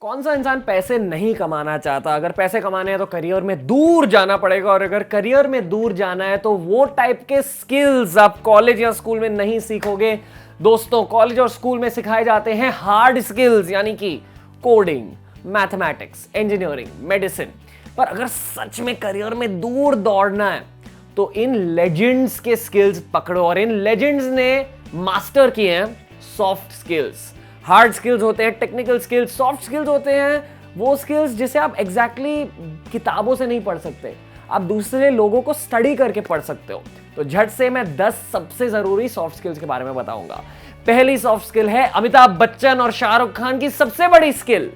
कौन सा इंसान पैसे नहीं कमाना चाहता? अगर पैसे कमाने हैं तो करियर में दूर जाना पड़ेगा, और अगर करियर में दूर जाना है तो वो टाइप के स्किल्स आप कॉलेज या स्कूल में नहीं सीखोगे। दोस्तों, कॉलेज और स्कूल में सिखाए जाते हैं हार्ड स्किल्स, यानी कि कोडिंग, मैथमेटिक्स, इंजीनियरिंग, मेडिसिन। पर अगर सच में करियर में दूर दौड़ना है तो इन लेजेंड्स के स्किल्स पकड़ो, और इन लेजेंड्स ने मास्टर किए हैं सॉफ्ट स्किल्स। हार्ड स्किल्स होते हैं टेक्निकल स्किल्स, सॉफ्ट स्किल्स होते हैं वो स्किल्स जिसे आप एग्जैक्टली किताबों से नहीं पढ़ सकते, आप दूसरे लोगों को स्टडी करके पढ़ सकते हो। तो झट से मैं 10 सबसे जरूरी सॉफ्ट स्किल्स के बारे में बताऊंगा। पहली सॉफ्ट स्किल है अमिताभ बच्चन और शाहरुख खान की सबसे बड़ी स्किल।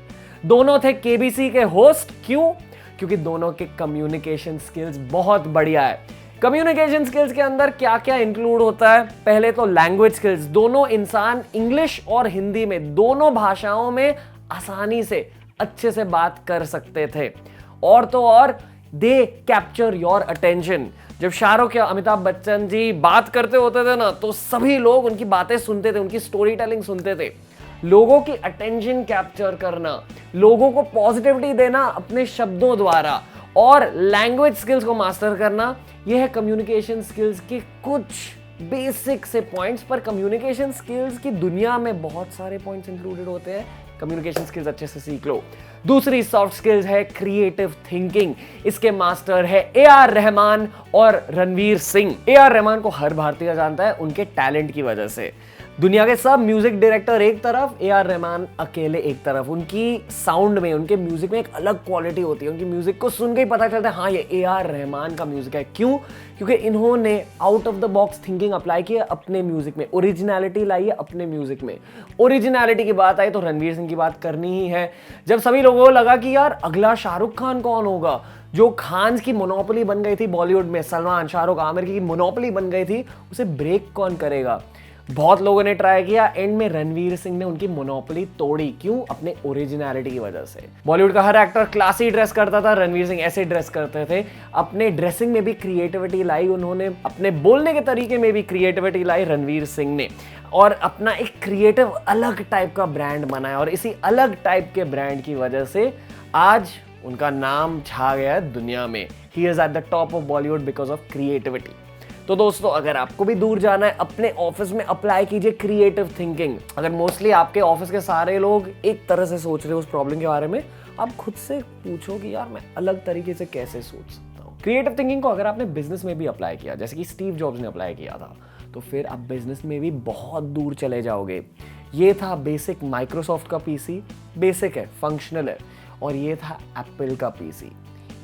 दोनों थे केबीसी के होस्ट। क्यों? क्योंकि दोनों के कम्युनिकेशन स्किल्स बहुत बढ़िया है। कम्युनिकेशन स्किल्स के अंदर क्या क्या इंक्लूड होता है? पहले तो लैंग्वेज स्किल्स। दोनों इंसान इंग्लिश और हिंदी में, दोनों भाषाओं में आसानी से अच्छे से बात कर सकते थे। और तो और दे कैप्चर योर अटेंशन। जब शाहरुख या अमिताभ बच्चन जी बात करते होते थे ना, तो सभी लोग उनकी बातें सुनते थे, उनकी स्टोरी टेलिंग सुनते थे। लोगों की अटेंशन कैप्चर करना, लोगों को पॉजिटिविटी देना अपने शब्दों द्वारा, और लैंग्वेज स्किल्स को मास्टर करना, यह है कम्युनिकेशन स्किल्स के कुछ बेसिक से पॉइंट्स। पर कम्युनिकेशन स्किल्स की दुनिया में बहुत सारे पॉइंट्स इंक्लूडेड होते हैं। कम्युनिकेशन स्किल्स अच्छे से सीख लो। दूसरी सॉफ्ट स्किल्स है क्रिएटिव थिंकिंग। इसके मास्टर है ए.आर. रहमान और रणवीर सिंह। ए.आर. रहमान को हर भारतीय जानता है उनके टैलेंट की वजह से। दुनिया के सब म्यूजिक डायरेक्टर एक तरफ, ए.आर. रहमान अकेले एक तरफ। उनकी साउंड में, उनके म्यूजिक में एक अलग क्वालिटी होती है। उनकी म्यूजिक को सुन के ही पता चलता है हाँ ये ए.आर. रहमान का म्यूजिक है। क्यों? क्योंकि इन्होंने out of the box thinking apply की है अपने म्यूजिक में, ओरिजिनलिटी लाई है अपने म्यूजिक में। ओरिजिनलिटी की बात आई तो रणवीर सिंह की बात करनी ही है। जब सभी लोगों को लगा कि यार अगला शाहरुख खान कौन होगा, जो खान की मोनोपोली बन गई थी बॉलीवुड में, सलमान, शाहरुख, आमिर की मोनोपोली बन गई थी, उसे ब्रेक कौन करेगा? बहुत लोगों ने ट्राई किया, एंड में रणवीर सिंह ने उनकी मोनोपोली तोड़ी। क्यों? अपने ओरिजिनलिटी की वजह से। बॉलीवुड का हर एक्टर क्लासी ड्रेस करता था, रणवीर सिंह ऐसे ड्रेस करते थे। अपने ड्रेसिंग में भी क्रिएटिविटी लाई उन्होंने, अपने बोलने के तरीके में भी क्रिएटिविटी लाई रणवीर सिंह ने, और अपना एक क्रिएटिव अलग टाइप का ब्रांड बनाया। और इसी अलग टाइप के ब्रांड की वजह से आज उनका नाम छा गया है दुनिया में। He is at the top of Bollywood because of creativity. तो दोस्तों, अगर आपको भी दूर जाना है, अपने ऑफिस में अप्लाई कीजिए क्रिएटिव थिंकिंग। अगर मोस्टली आपके ऑफिस के सारे लोग एक तरह से सोच रहे हो उस प्रॉब्लम के बारे में, आप खुद से पूछो कि यार मैं अलग तरीके से कैसे सोच सकता हूँ। क्रिएटिव थिंकिंग को अगर आपने बिजनेस में भी अप्लाई किया, जैसे कि स्टीव जॉब्स ने अप्लाई किया था, तो फिर आप बिजनेस में भी बहुत दूर चले जाओगे। ये था बेसिक माइक्रोसॉफ्ट का पीसी, बेसिक है, फंक्शनल है। और ये था एप्पल का पीसी,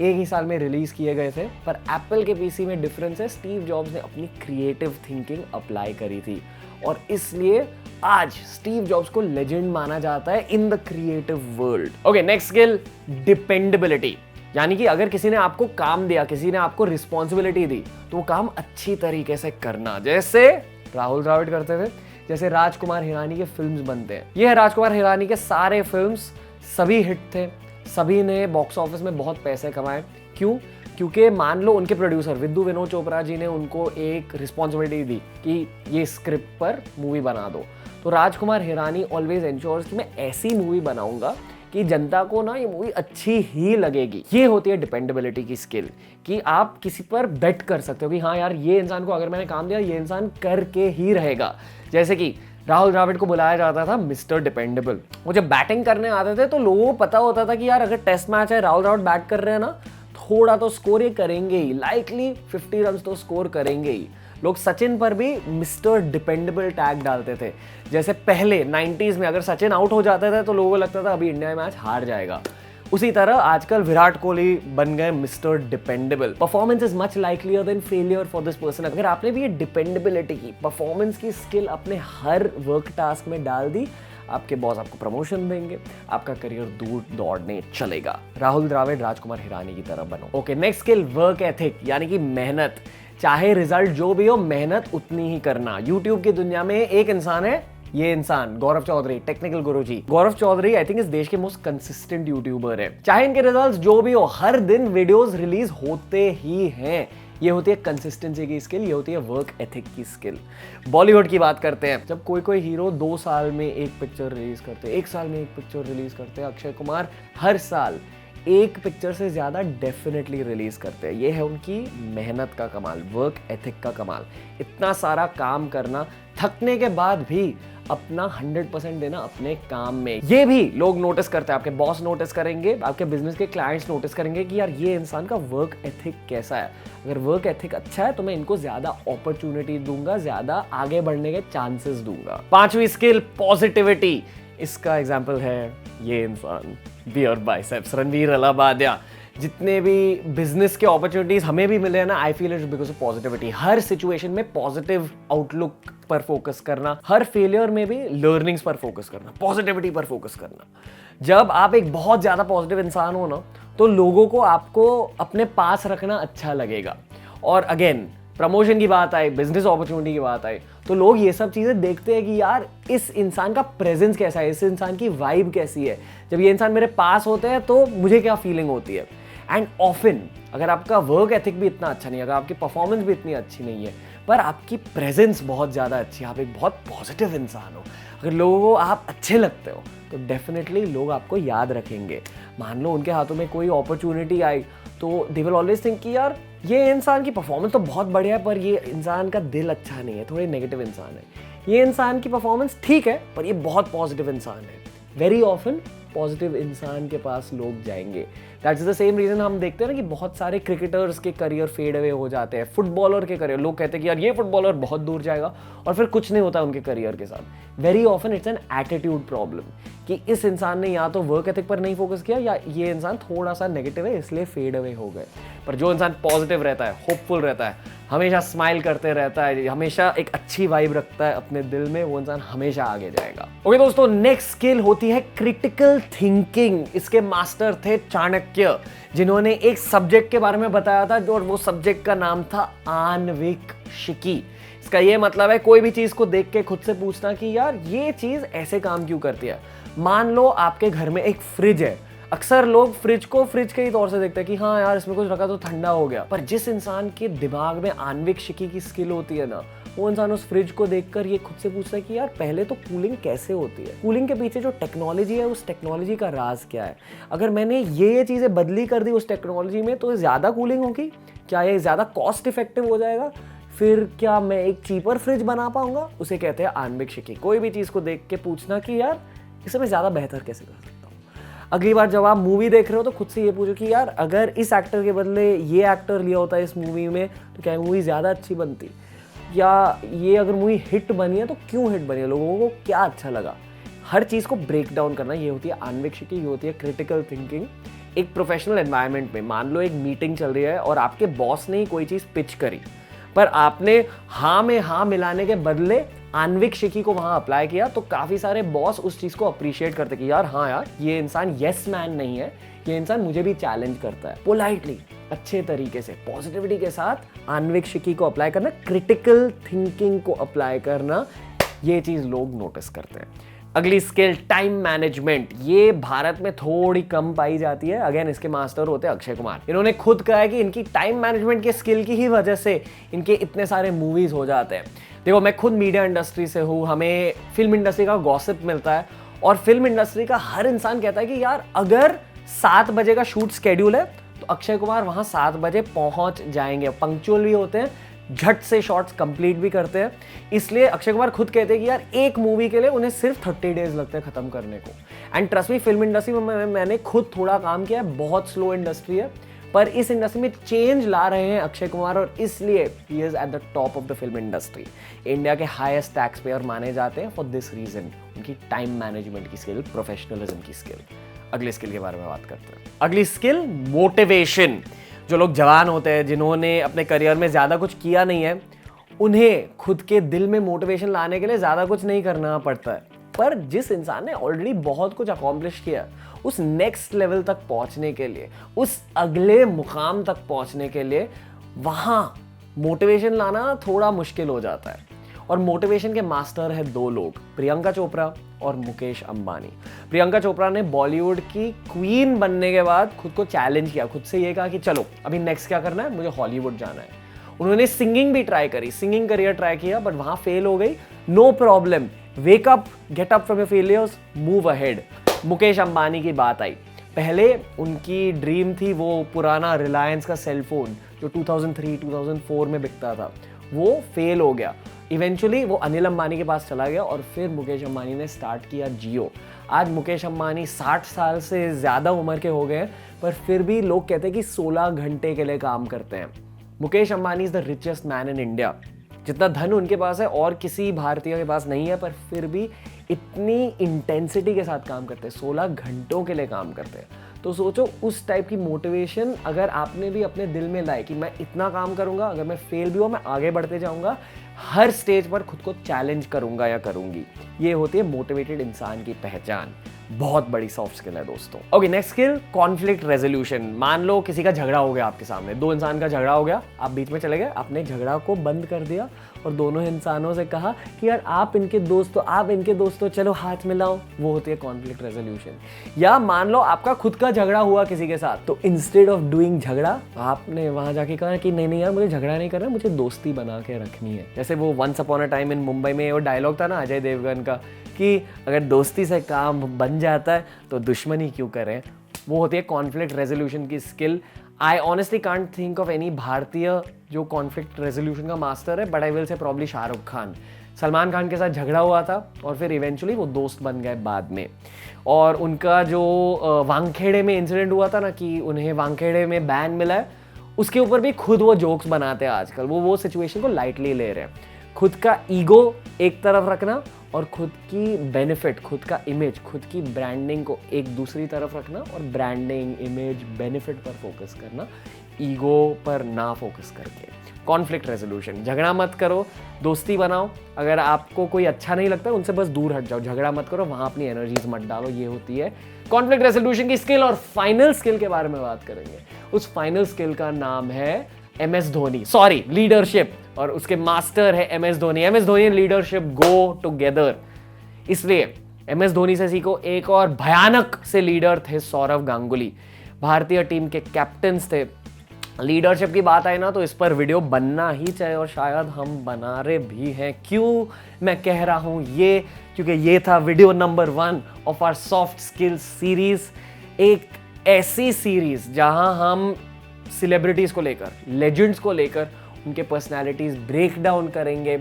एक ही साल में रिलीज किए गए थे। पर एप्पल के पीसी में डिफरेंस है, स्टीव जॉब्स ने अपनी क्रिएटिव थिंकिंग अप्लाई करी थी, और इसलिए आज स्टीव जॉब्स को लेजेंड माना जाता है in the creative world. Okay, next skill, dependability. यानी कि अगर किसी ने आपको काम दिया, किसी ने आपको रिस्पॉन्सिबिलिटी दी, तो वो काम अच्छी तरीके से करना। जैसे राहुल द्रविड़ करते थे, जैसे राजकुमार हिरानी के फिल्म्स बनते हैं। ये है राजकुमार हिरानी के सारे फिल्म्स, सभी हिट थे, सभी ने बॉक्स ऑफिस में बहुत पैसे कमाए। क्यों? क्योंकि मान लो उनके प्रोड्यूसर विद्यु विनोद चोपड़ा जी ने उनको एक रिस्पॉन्सिबिलिटी दी कि ये स्क्रिप्ट पर मूवी बना दो। तो राजकुमार हिरानी ऑलवेज एंश्योर्स कि मैं ऐसी मूवी बनाऊंगा कि जनता को ना ये मूवी अच्छी ही लगेगी। ये होती है डिपेंडेबिलिटी की स्किल, कि आप किसी पर बेट कर सकते हो कि हाँ यार ये इंसान को अगर मैंने काम दिया, ये इंसान करके ही रहेगा। जैसे कि राहुल द्रविड़ को बुलाया जाता था मिस्टर डिपेंडेबल। वो जब बैटिंग करने आते थे तो लोगों को पता होता था कि यार अगर टेस्ट मैच है, राहुल द्रविड़ बैट कर रहे हैं ना, थोड़ा तो स्कोर ये करेंगे ही, लाइकली 50 रन तो स्कोर करेंगे ही। लोग सचिन पर भी मिस्टर डिपेंडेबल टैग डालते थे। जैसे पहले 90s में अगर सचिन आउट हो जाते थे तो लोगों को लगता था अभी इंडिया मैच हार जाएगा। उसी तरह आजकल विराट कोहली बन गए mister dependable. Performance is much likelier than failure for this person. अगर आपने भी ये डिपेंडेबिलिटी की, परफॉर्मेंस की स्किल अपने हर वर्क टास्क में डाल दी, आपके बॉस आपको प्रमोशन देंगे, आपका करियर दूर दौड़ने चलेगा। राहुल द्रविड़ राजकुमार हिरानी की तरह बनो। Okay, next skill, work ethic, यानी कि मेहनत। चाहे रिजल्ट जो भी हो, मेहनत उतनी ही करना। यूट्यूब की दुनिया में एक इंसान है, ये इंसान Gaurav Chaudhary, technical Guruji. Gaurav Chaudhary I think इस देश के मोस्ट कंसिस्टेंट यूट्यूबर है। चाहे इनके रिजल्ट्स जो भी हो, हर दिन वीडियोस रिलीज होते ही हैं। ये होती है कंसिस्टेंसी की स्किल, ये होती है वर्क एथिक की स्किल। बॉलीवुड की बात करते हैं, जब कोई कोई हीरो 2 साल में एक पिक्चर रिलीज करते हैं, 1 साल में एक पिक्चर रिलीज करते हैं, अक्षय कुमार हर साल एक पिक्चर से ज़्यादा डेफिनेटली रिलीज करते हैं। ये है उनकी मेहनत का कमाल, वर्क एथिक का कमाल। इतना सारा काम करना, थकने के बाद भी अपना 100% देना अपने काम में। ये भी लोग नोटिस करते हैं, आपके बॉस नोटिस करेंगे, आपके बिजनेस के क्लाइंट्स नोटिस करेंगे कि यार ये इंसान का वर्क एथिक कैसा है। अगर वर्क एथिक अच्छा है तो मैं इनको ज्यादा अपॉर्चुनिटी दूंगा, ज्यादा आगे बढ़ने के चांसेस दूंगा। 5वीं स्किल पॉजिटिविटी। इसका एग्जाम्पल है ये इंसान, बियर बाइसेप्स, रणवीर अलाहाबादिया। जितने भी बिजनेस के अपॉर्चुनिटीज हमें भी मिले हैं ना, I feel it's because of positivity. Her situation में पॉजिटिव आउटलुक पर फोकस करना, हर फेलियर में भी लर्निंग्स पर फोकस करना, पॉजिटिविटी पर फोकस करना। जब आप एक बहुत ज्यादा पॉजिटिव इंसान हो ना, तो लोगों को आपको अपने पास रखना अच्छा लगेगा। और अगेन प्रमोशन की बात आई, बिजनेस अपॉर्चुनिटी की बात आई, तो लोग ये सब चीजें देखते हैं कि यार इस इंसान का प्रेजेंस कैसा है, इस इंसान की वाइब कैसी है। जब ये इंसान मेरे पास होते हैं तो मुझे क्या फीलिंग होती है। एंड ऑफन अगर आपका वर्क एथिक भी इतना अच्छा नहीं है, अगर आपकी परफॉर्मेंस भी इतनी अच्छी नहीं है, पर आपकी प्रेजेंस बहुत ज़्यादा अच्छी है, आप एक बहुत पॉजिटिव इंसान हो, अगर लोगों को आप अच्छे लगते हो, तो डेफिनेटली लोग आपको याद रखेंगे। मान लो उनके हाथों में कोई अपॉर्चुनिटी आई तो दे विल ऑलवेज थिंक कि यार ये इंसान की परफॉर्मेंस तो बहुत बढ़िया है, पर ये इंसान का दिल अच्छा नहीं है, थोड़े नेगेटिव इंसान है। ये इंसान की परफॉर्मेंस ठीक है, पर ये बहुत पॉजिटिव इंसान है। वेरी ऑफन पॉजिटिव इंसान के पास लोग जाएंगे। दैट्स द सेम रीजन हम देखते हैं ना कि बहुत सारे क्रिकेटर्स के करियर फेड अवे हो जाते हैं, फुटबॉलर के करियर, लोग कहते हैं कि यार ये फुटबॉलर बहुत दूर जाएगा, और फिर कुछ नहीं होता उनके करियर के साथ। Very often it's an attitude problem कि इस इंसान ने या तो वर्क एथिक पर नहीं फोकस किया, या ये इंसान थोड़ा सा नेगेटिव है इसलिए फेड अवे हो गए। पर जो इंसान पॉजिटिव रहता है, होपफुल रहता है, हमेशा स्माइल करते रहता है, हमेशा एक अच्छी वाइब रखता है अपने दिल में, वो इंसान हमेशा आगे जाएगा। ओके दोस्तों, नेक्स्ट स्किल होती है क्रिटिकल थिंकिंग। इसके मास्टर थे चाणक्य, जिन्होंने एक सब्जेक्ट के बारे में बताया था, और वो सब्जेक्ट का नाम था आन्वीक्षिकी। इसका ये मतलब है कोई भी चीज को देख के खुद से पूछना कि यार ये चीज ऐसे काम क्यों करती है। मान लो आपके घर में एक फ्रिज है, अक्सर लोग फ्रिज को फ्रिज के ही तौर से देखते हैं कि हाँ यार इसमें कुछ रखा तो ठंडा हो गया, पर जिस इंसान के दिमाग में आन्वीक्षिकी की स्किल होती है ना, वो इंसान उस फ्रिज को देखकर ये खुद से पूछता है कि यार पहले तो कूलिंग कैसे होती है, कूलिंग के पीछे जो टेक्नोलॉजी है उस टेक्नोलॉजी का राज क्या है, अगर मैंने ये चीजें बदली कर दी उस टेक्नोलॉजी में तो ज्यादा कूलिंग होगी, क्या ये ज्यादा कॉस्ट इफेक्टिव हो जाएगा, फिर क्या मैं एक चीपर फ्रिज बना पाऊंगा। उसे कहते हैं आन्वीक्षिकी। कोई भी चीज को देख के पूछना कि यार इसे मैं ज्यादा बेहतर कैसे कर सकता हूँ। अगली बार जब आप मूवी देख रहे हो तो खुद से ये पूछो कि यार अगर इस एक्टर के बदले ये एक्टर लिया होता है इस मूवी में तो क्या मूवी ज़्यादा अच्छी बनती, या ये अगर मूवी हिट बनी है तो क्यों हिट बनी है, लोगों को क्या अच्छा लगा। हर चीज़ को ब्रेक डाउन करना, ये होती है आन्वीक्षिकी, ये होती है क्रिटिकल थिंकिंग। एक प्रोफेशनल एनवायरनमेंट में मान लो एक मीटिंग चल रही है और आपके बॉस ने ही कोई चीज़ पिच करी, पर आपने हाँ में हाँ मिलाने के बदले आन्वीक्षिकी को वहां अप्लाई किया, तो काफी सारे बॉस उस चीज को अप्रिशिएट करते कि यार हाँ यार ये इंसान यस मैन नहीं है, ये इंसान मुझे भी चैलेंज करता है। पोलाइटली, अच्छे तरीके से, पॉजिटिविटी के साथ आन्वीक्षिकी को अप्लाई करना, क्रिटिकल थिंकिंग को अप्लाई करना, ये चीज लोग नोटिस करते हैं। अगली स्किल टाइम मैनेजमेंट। ये भारत में थोड़ी कम पाई जाती है। अगेन इसके मास्टर होते हैं अक्षय कुमार। इन्होंने खुद कहा है कि इनकी टाइम मैनेजमेंट के स्किल की ही वजह से इनके इतने सारे मूवीज हो जाते हैं। देखो मैं खुद मीडिया इंडस्ट्री से हूँ, हमें फिल्म इंडस्ट्री का गॉसिप मिलता है, और फिल्म इंडस्ट्री का हर इंसान कहता है कि यार अगर 7 बजे का शूट स्केड्यूल है तो अक्षय कुमार वहाँ 7 बजे पहुँच जाएंगे, पंक्चुअल भी होते हैं, झट से शॉट्स कंप्लीट भी करते हैं। इसलिए अक्षय कुमार खुद कहते हैं कि यार एक मूवी के लिए उन्हें सिर्फ 30 डेज लगते हैं खत्म करने को। And trust me, film industry में मैंने खुद थोड़ा काम किया है, बहुत स्लो इंडस्ट्री है, पर इस इंडस्ट्री में चेंज ला रहे हैं अक्षय कुमार, और इसलिए he is at the top of the film industry. India के हाईएस्ट टैक्स पेयर माने जाते हैं फॉर दिस रीजन, उनकी टाइम मैनेजमेंट की स्किल, प्रोफेशनलिज्म की स्किल। अगली स्किल के बारे में बात करते हैं। अगली स्किल मोटिवेशन। जो लोग जवान होते हैं, जिन्होंने अपने करियर में ज़्यादा कुछ किया नहीं है, उन्हें खुद के दिल में मोटिवेशन लाने के लिए ज़्यादा कुछ नहीं करना पड़ता है। पर जिस इंसान ने ऑलरेडी बहुत कुछ अकॉम्प्लिश किया, उस नेक्स्ट लेवल तक पहुंचने के लिए, उस अगले मुकाम तक पहुंचने के लिए, वहां मोटिवेशन लाना थोड़ा मुश्किल हो जाता है। और मोटिवेशन के मास्टर है 2 लोग, प्रियंका चोपड़ा और मुकेश अंबानी। प्रियंका चोपड़ा ने बॉलीवुड की क्वीन बनने के बाद खुद को चैलेंज किया, खुद से ये कहा कि चलो अभी नेक्स्ट क्या करना है, मुझे हॉलीवुड जाना है। उन्होंने सिंगिंग भी ट्राई करी, सिंगिंग करियर ट्राई किया, बट वहां फेल हो गई। No problem, wake up, get up from your failures, move ahead. Mukesh Ambani की बात आई, पहले उनकी ड्रीम थी वो पुराना रिलायंस का सेलफोन जो 2003-2004 में बिकता था, वो फेल हो गया। इवेंचुअली वो अनिल अंबानी के पास चला गया और फिर मुकेश अंबानी ने स्टार्ट किया जियो। आज मुकेश अंबानी 60 साल से ज़्यादा उम्र के हो गए हैं, पर फिर भी लोग कहते हैं कि 16 घंटे के लिए काम करते हैं। Mukesh Ambani is the richest man in India. जितना धन उनके पास है और किसी भारतीय के पास नहीं है, पर फिर भी इतनी इंटेंसिटी के साथ काम करते हैं, 16 घंटों के लिए काम करते हैं। तो सोचो उस टाइप की मोटिवेशन अगर आपने भी अपने दिल में लाई कि मैं इतना काम करूंगा, अगर मैं फेल भी हुआ मैं आगे बढ़ते जाऊंगा, हर स्टेज पर खुद को चैलेंज करूंगा या करूंगी, ये होती है मोटिवेटेड इंसान की पहचान। बहुत बड़ी सॉफ्ट स्किल है दोस्तों। Okay, next skill, conflict resolution. मान लो किसी का झगड़ा हो गया आपके सामने, दो इंसान का झगड़ा हो गया, आप बीच में चले गए, आपने झगड़ा को बंद कर दिया और दोनों इंसानों से कहा कि यार आप इनके दोस्त हो, चलो हाथ मिलाओ। वो होती है कॉन्फ्लिक्ट रेजोल्यूशन। या मान लो आपका खुद का झगड़ा हुआ किसी के साथ, तो इंस्टेड ऑफ डूइंग झगड़ा, आपने वहां जाके कहा कि नहीं यार मुझे झगड़ा नहीं करना, मुझे दोस्ती बना के रखनी है। जैसे वो once upon a time in Mumbai में वो डायलॉग था ना अजय देवगन का कि अगर दोस्ती से काम बन जाता है तो दुश्मनी क्यों करें। वो होती है कॉन्फ्लिक्ट रेजोल्यूशन की skill. I honestly can't think of any भारतीय जो कॉन्फ्लिक्ट रेजोल्यूशन का मास्टर है, but I will say probably Shahrukh Khan. Salman Khan के साथ झगड़ा हुआ था और फिर इवेंचुअली वो दोस्त बन गए बाद में। और उनका जो वानखेड़े में इंसिडेंट हुआ था ना कि उन्हें वानखेड़े में बैन मिला है, उसके ऊपर भी खुद वो जोक्स बनाते हैं आजकल। वो सिचुएशन को लाइटली ले रहे हैं। खुद का ईगो एक तरफ रखना और खुद की बेनिफिट, खुद का इमेज, खुद की ब्रांडिंग को एक दूसरी तरफ रखना और ब्रांडिंग, इमेज, बेनिफिट पर फोकस करना, ईगो पर ना फोकस करके। कॉन्फ्लिक्ट रेजोल्यूशन, झगड़ा मत करो, दोस्ती बनाओ। अगर आपको कोई अच्छा नहीं लगता उनसे बस दूर हट जाओ, झगड़ा मत करो, वहां अपनी एनर्जीज मत डालो। ये होती है कॉन्फ्लिक्ट रेजोल्यूशन की स्किल। और फाइनल स्किल के बारे में बात करेंगे। उस फाइनल स्किल का नाम है MS धोनी, सॉरी लीडरशिप, और उसके मास्टर है MS Dhoni. MS Dhoni and leadership go together. इसलिए MS धोनी से सीखो। एक और भयानक से लीडर थे सौरव गांगुली, भारतीय टीम के कैप्टन्स थे। लीडरशिप की बात आए ना तो इस पर वीडियो बनना ही चाहिए और शायद हम बना रहे भी हैं। क्यों मैं कह रहा हूं ये, क्योंकि ये था video number 1 of our soft skills series. एक ऐसी सीरीज जहां हम सेलिब्रिटीज को लेकर, लेजेंड्स को लेकर उनके पर्सनालिटीज ब्रेक डाउन करेंगे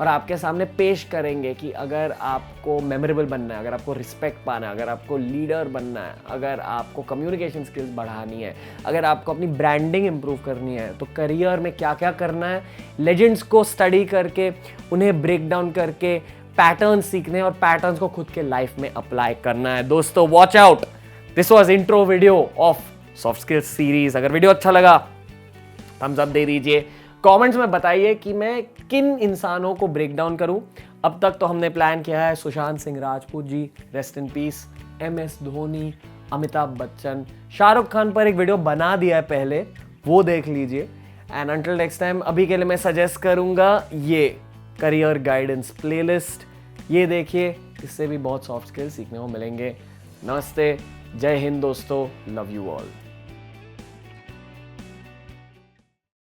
और आपके सामने पेश करेंगे कि अगर आपको मेमोरेबल बनना है, अगर आपको रिस्पेक्ट पाना है, अगर आपको लीडर बनना है, अगर आपको कम्युनिकेशन स्किल्स बढ़ानी है, अगर आपको अपनी ब्रांडिंग इंप्रूव करनी है, तो करियर में क्या क्या करना है, लेजेंड्स को स्टडी करके उन्हें ब्रेक डाउन करके पैटर्न्स सीखने और पैटर्न्स को खुद के लाइफ में अप्लाई करना है। दोस्तों watch out, this was intro video of soft skills series. अगर वीडियो अच्छा लगा थम्स अप दे दीजिए। कमेंट्स में बताइए कि मैं किन इंसानों को ब्रेक डाउन करूं। अब तक तो हमने प्लान किया है Sushant Singh Rajput ji, rest in peace, MS Dhoni, Amitabh Bachchan, Shahrukh Khan पर एक वीडियो बना दिया है पहले, वो देख लीजिए। एंड अंटिल नेक्स्ट टाइम, अभी के लिए मैं सजेस्ट करूंगा ये करियर गाइडेंस प्लेलिस्ट, ये देखिए, इससे भी बहुत सॉफ्ट स्किल्स सीखने को मिलेंगे। नमस्ते, जय हिंद दोस्तों, लव यू ऑल।